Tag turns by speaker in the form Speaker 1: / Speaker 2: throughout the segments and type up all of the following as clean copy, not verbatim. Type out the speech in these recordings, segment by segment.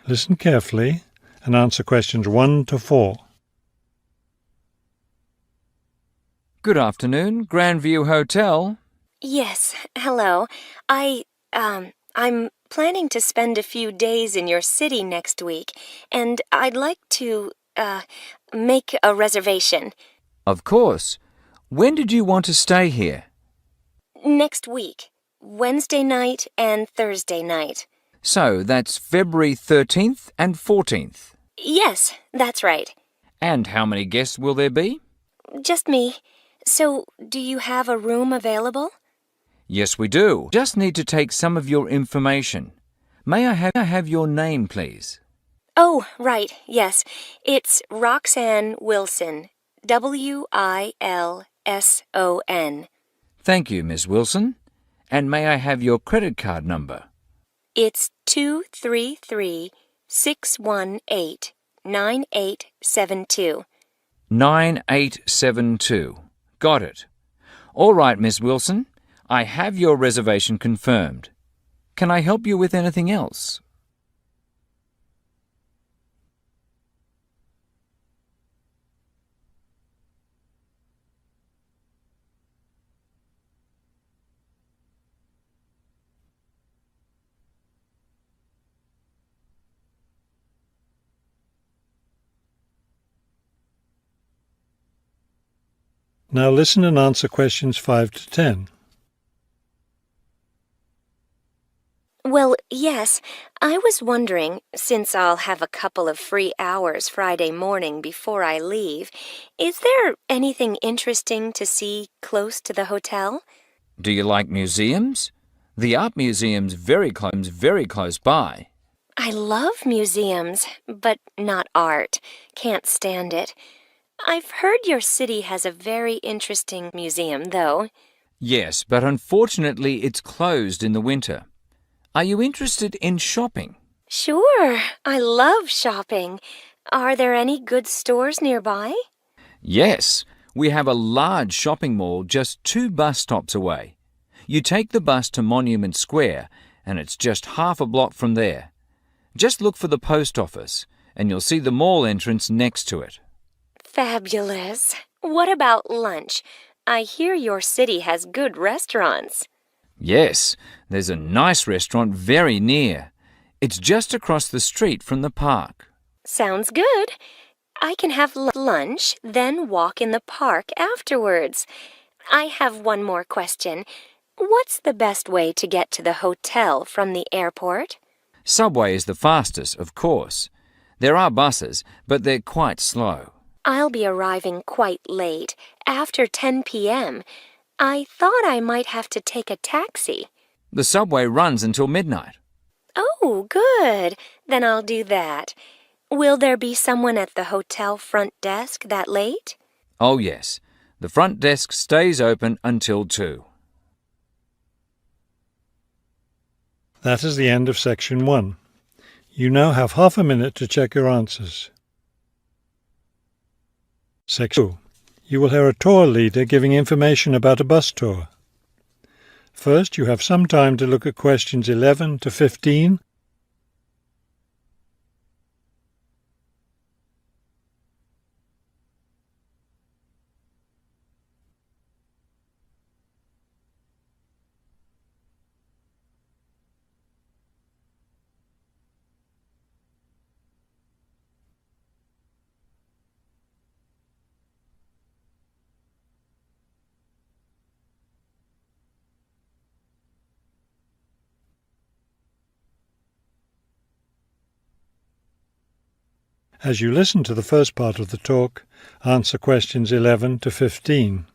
Speaker 1: Listen carefully and answer questions 1 to 4.
Speaker 2: Good afternoon, Grandview Hotel.
Speaker 3: Yes, hello. I'm planning to spend a few days in your city next week, and I'd like to, make a reservation.
Speaker 2: Of course. When did you want to stay here?
Speaker 3: Next week, Wednesday night and Thursday night.
Speaker 2: So that's February 13th and 14th.
Speaker 3: Yes, that's right.
Speaker 2: And how many guests will there be?
Speaker 3: Just me. So, do you have a room available?
Speaker 2: Yes, we do. Just need to take some of your information. May I have your name, please?
Speaker 3: Oh, right, yes. It's Roxanne Wilson. Wilson.
Speaker 2: Thank you, Miss Wilson. And may I have your credit card number?
Speaker 3: It's 233-618-9872.
Speaker 2: 9872. Got it. All right, Miss Wilson. I have your reservation confirmed. Can I help you with anything else?
Speaker 1: Now listen and answer questions 5 to 10.
Speaker 3: Well, yes, I was wondering, since I'll have a couple of free hours Friday morning before I leave, is there anything interesting to see close to the hotel?
Speaker 2: Do you like museums? The art museum's very close by.
Speaker 3: I love museums, but not art. Can't stand it. I've heard your city has a very interesting museum, though.
Speaker 2: Yes, but unfortunately it's closed in the winter. Are you interested in shopping?
Speaker 3: Sure, I love shopping. Are there any good stores nearby?
Speaker 2: Yes, we have a large shopping mall just 2 bus stops away. You take the bus to Monument Square, and it's just half a block from there. Just look for the post office, and you'll see the mall entrance next to it.
Speaker 3: Fabulous. What about lunch? I hear your city has good restaurants.
Speaker 2: Yes, there's a nice restaurant very near. It's just across the street from the park.
Speaker 3: Sounds good. I can have lunch, then walk in the park afterwards. I have one more question. What's the best way to get to the hotel from the airport?
Speaker 2: Subway is the fastest, of course. There are buses, but they're quite slow.
Speaker 3: I'll be arriving quite late, after 10 p.m. I thought I might have to take a taxi.
Speaker 2: The subway runs until midnight.
Speaker 3: Oh, good. Then I'll do that. Will there be someone at the hotel front desk that late?
Speaker 2: Oh, yes. The front desk stays open until 2.
Speaker 1: That is the end of section 1. You now have half a minute to check your answers. Section 2. You will hear a tour leader giving information about a bus tour. First, you have some time to look at questions 11 to 15. As you listen to the first part of the talk, answer questions 11 to 15.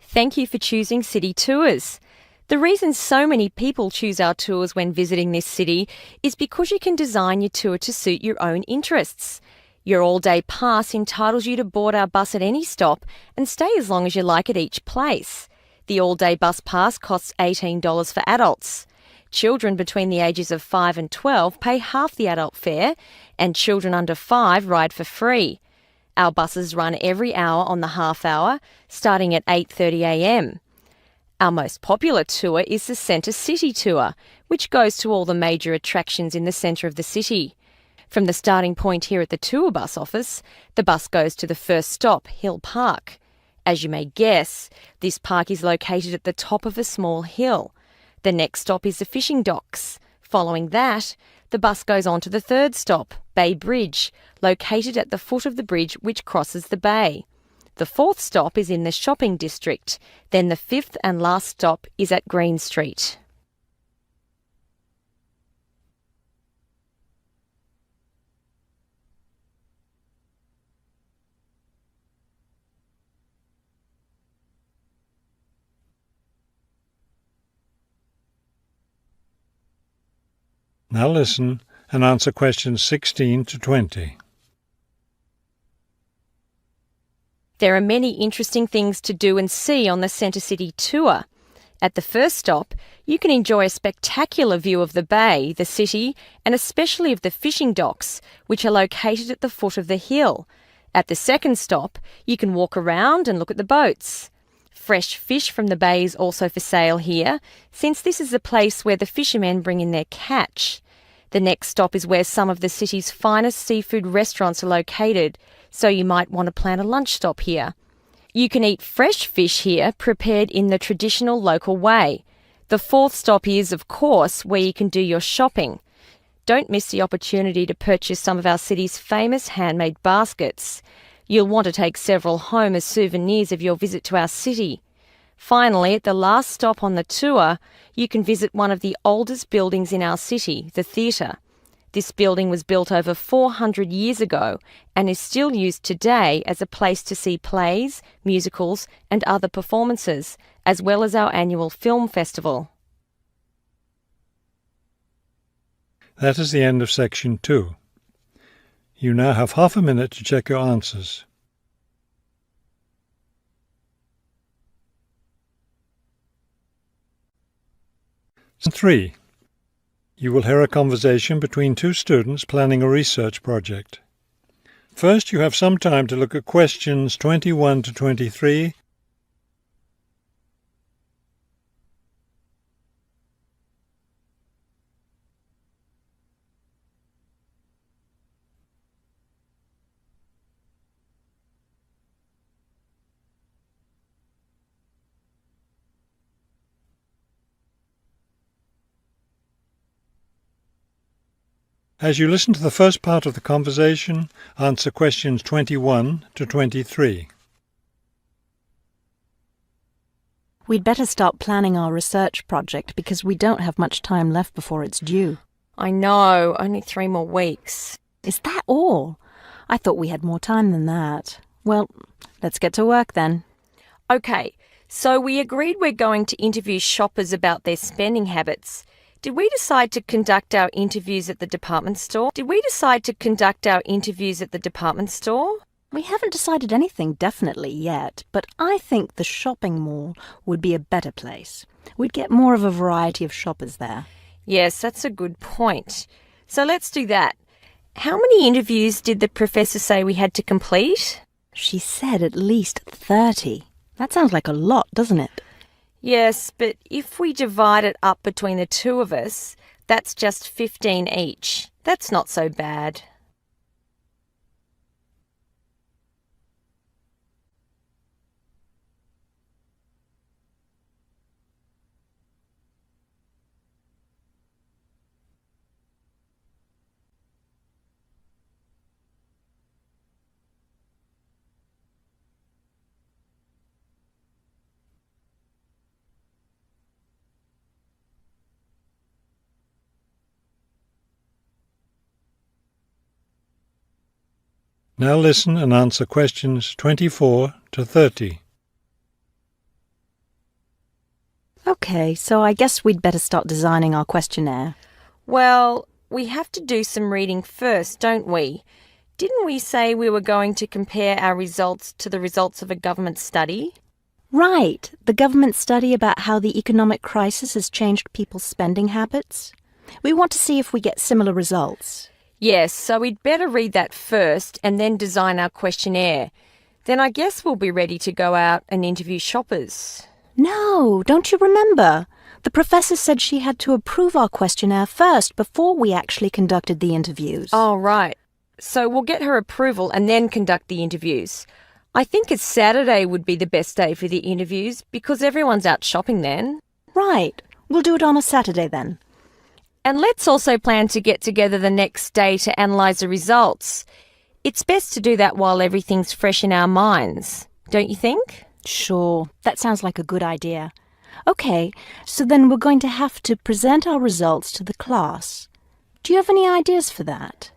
Speaker 4: Thank you for choosing City Tours. The reason so many people choose our tours when visiting this city is because you can design your tour to suit your own interests. Your all-day pass entitles you to board our bus at any stop and stay as long as you like at each place. The all-day bus pass costs $18 for adults. Children between the ages of 5 and 12 pay half the adult fare, and children under 5 ride for free. Our buses run every hour on the half hour, starting at 8:30 a.m. Our most popular tour is the Centre City Tour, which goes to all the major attractions in the centre of the city. From the starting point here at the tour bus office, the bus goes to the first stop, Hill Park. As you may guess, this park is located at the top of a small hill. The next stop is the fishing docks. Following that, the bus goes on to the third stop, Bay Bridge, located at the foot of the bridge which crosses the bay. The fourth stop is in the shopping district. Then the fifth and last stop is at Green Street.
Speaker 1: Now listen and answer questions 16 to 20.
Speaker 4: There are many interesting things to do and see on the Centre City tour. At the first stop, you can enjoy a spectacular view of the bay, the city, and especially of the fishing docks, which are located at the foot of the hill. At the second stop, you can walk around and look at the boats. Fresh fish from the bay is also for sale here, since this is the place where the fishermen bring in their catch. The next stop is where some of the city's finest seafood restaurants are located, so you might want to plan a lunch stop here. You can eat fresh fish here, prepared in the traditional local way. The fourth stop is, of course, where you can do your shopping. Don't miss the opportunity to purchase some of our city's famous handmade baskets. You'll want to take several home as souvenirs of your visit to our city. Finally, at the last stop on the tour, you can visit one of the oldest buildings in our city, the theatre. This building was built over 400 years ago and is still used today as a place to see plays, musicals and other performances, as well as our annual film festival.
Speaker 1: That is the end of section 2. You now have half a minute to check your answers. Section 3. You will hear a conversation between two students planning a research project. First, you have some time to look at questions 21 to 23 As you listen to the first part of the conversation, answer questions 21 to 23.
Speaker 5: We'd better start planning our research project because we don't have much time left before it's due.
Speaker 4: I know, only 3 more weeks.
Speaker 5: Is that all? I thought we had more time than that. Well, let's get to work then.
Speaker 4: Okay, so we agreed we're going to interview shoppers about their spending habits. Did we decide to conduct our interviews at the department store?
Speaker 5: We haven't decided anything definitely yet, but I think the shopping mall would be a better place. We'd get more of a variety of shoppers there.
Speaker 4: Yes, that's a good point. So let's do that. How many interviews did the professor say we had to complete?
Speaker 5: She said at least 30. That sounds like a lot, doesn't it?
Speaker 4: Yes, but if we divide it up between the two of us, that's just 15 each. That's not so bad.
Speaker 1: Now listen and answer questions 24 to 30.
Speaker 5: Okay, so I guess we'd better start designing our questionnaire.
Speaker 4: Well, we have to do some reading first, don't we? Didn't we say we were going to compare our results to the results of a government study?
Speaker 5: Right, the government study about how the economic crisis has changed people's spending habits. We want to see if we get similar results.
Speaker 4: Yes, so we'd better read that first and then design our questionnaire. Then I guess we'll be ready to go out and interview shoppers.
Speaker 5: No, don't you remember? The professor said she had to approve our questionnaire first before we actually conducted the interviews.
Speaker 4: Oh, right. So we'll get her approval and then conduct the interviews. I think a Saturday would be the best day for the interviews because everyone's out shopping then.
Speaker 5: Right. We'll do it on a Saturday then.
Speaker 4: And let's also plan to get together the next day to analyse the results. It's best to do that while everything's fresh in our minds, don't you think?
Speaker 5: Sure, that sounds like a good idea. Okay, so then we're going to have to present our results to the class. Do you have any ideas for that?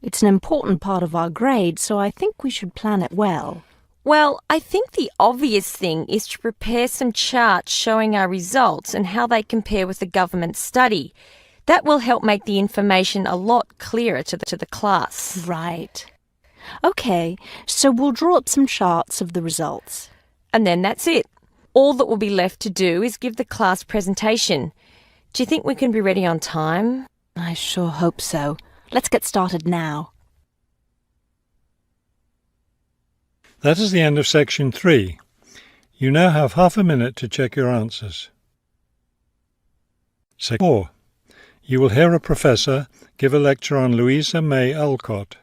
Speaker 5: It's an important part of our grade, so I think we should plan it well.
Speaker 4: Well, I think the obvious thing is to prepare some charts showing our results and how they compare with the government study. That will help make the information a lot clearer to the class.
Speaker 5: Right. Okay, so we'll draw up some charts of the results.
Speaker 4: And then that's it. All that will be left to do is give the class presentation. Do you think we can be ready on time?
Speaker 5: I sure hope so. Let's get started now.
Speaker 1: That is the end of section 3. You now have half a minute to check your answers. Section 4. You will hear a professor give a lecture on Louisa May Alcott.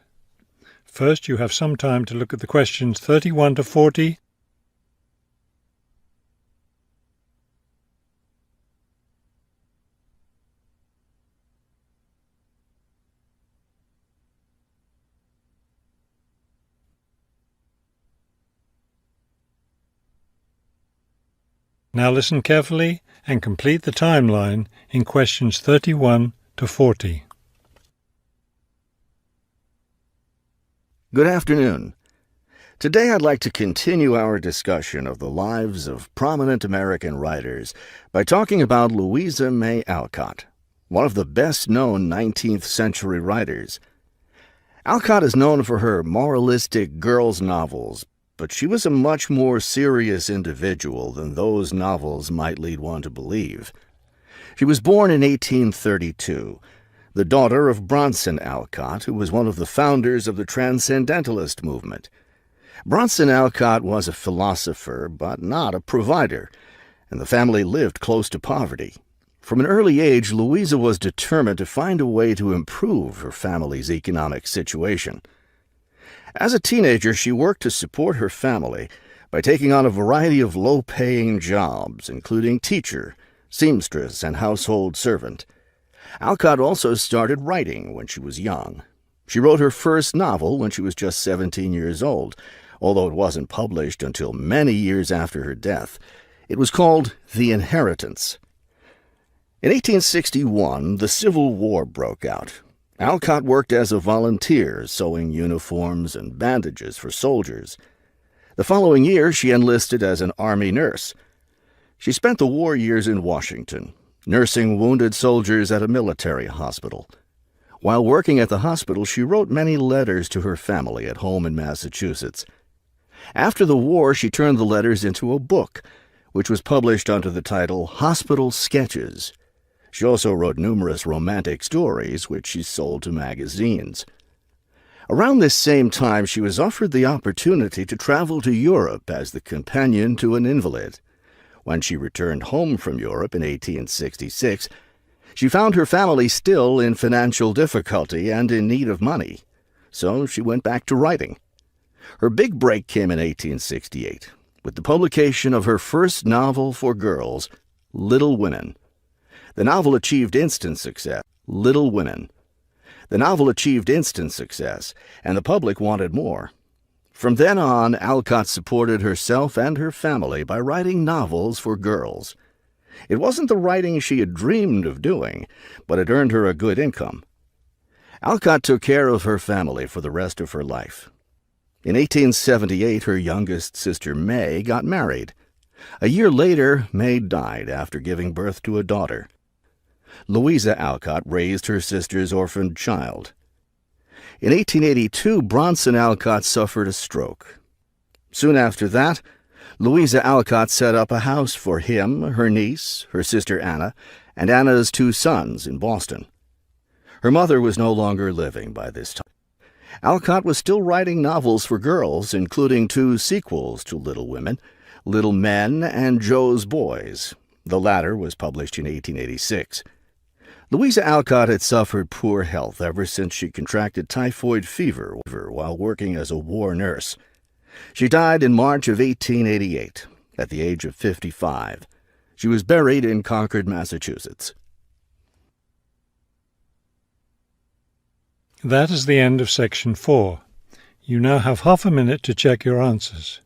Speaker 1: First, you have some time to look at the questions 31 to 40. Now listen carefully and complete the timeline in questions 31 to 40.
Speaker 6: Good afternoon. Today I'd like to continue our discussion of the lives of prominent American writers by talking about Louisa May Alcott, one of the best-known 19th century writers. Alcott is known for her moralistic girls' novels, but she was a much more serious individual than those novels might lead one to believe. She was born in 1832, the daughter of Bronson Alcott, who was one of the founders of the Transcendentalist movement. Bronson Alcott was a philosopher, but not a provider, and the family lived close to poverty. From an early age, Louisa was determined to find a way to improve her family's economic situation. As a teenager, she worked to support her family by taking on a variety of low-paying jobs, including teacher, seamstress, and household servant. Alcott also started writing when she was young. She wrote her first novel when she was just 17 years old, although it wasn't published until many years after her death. It was called The Inheritance. In 1861, the Civil War broke out. Alcott worked as a volunteer, sewing uniforms and bandages for soldiers. The following year, she enlisted as an Army nurse. She spent the war years in Washington, nursing wounded soldiers at a military hospital. While working at the hospital, she wrote many letters to her family at home in Massachusetts. After the war, she turned the letters into a book, which was published under the title Hospital Sketches. She also wrote numerous romantic stories, which she sold to magazines. Around this same time, she was offered the opportunity to travel to Europe as the companion to an invalid. When she returned home from Europe in 1866, she found her family still in financial difficulty and in need of money, so she went back to writing. Her big break came in 1868, with the publication of her first novel for girls, Little Women. The novel achieved instant success, Little Women. The novel achieved instant success, and the public wanted more. From then on, Alcott supported herself and her family by writing novels for girls. It wasn't the writing she had dreamed of doing, but it earned her a good income. Alcott took care of her family for the rest of her life. In 1878, her youngest sister May got married. A year later, May died after giving birth to a daughter. Louisa Alcott raised her sister's orphaned child. In 1882, Bronson Alcott suffered a stroke. Soon after that, Louisa Alcott set up a house for him, her niece, her sister Anna, and Anna's 2 sons in Boston. Her mother was no longer living by this time. Alcott was still writing novels for girls, including 2 sequels to Little Women, Little Men and Joe's Boys. The latter was published in 1886. Louisa Alcott had suffered poor health ever since she contracted typhoid fever while working as a war nurse. She died in March of 1888, at the age of 55. She was buried in Concord, Massachusetts.
Speaker 1: That is the end of section 4. You now have half a minute to check your answers.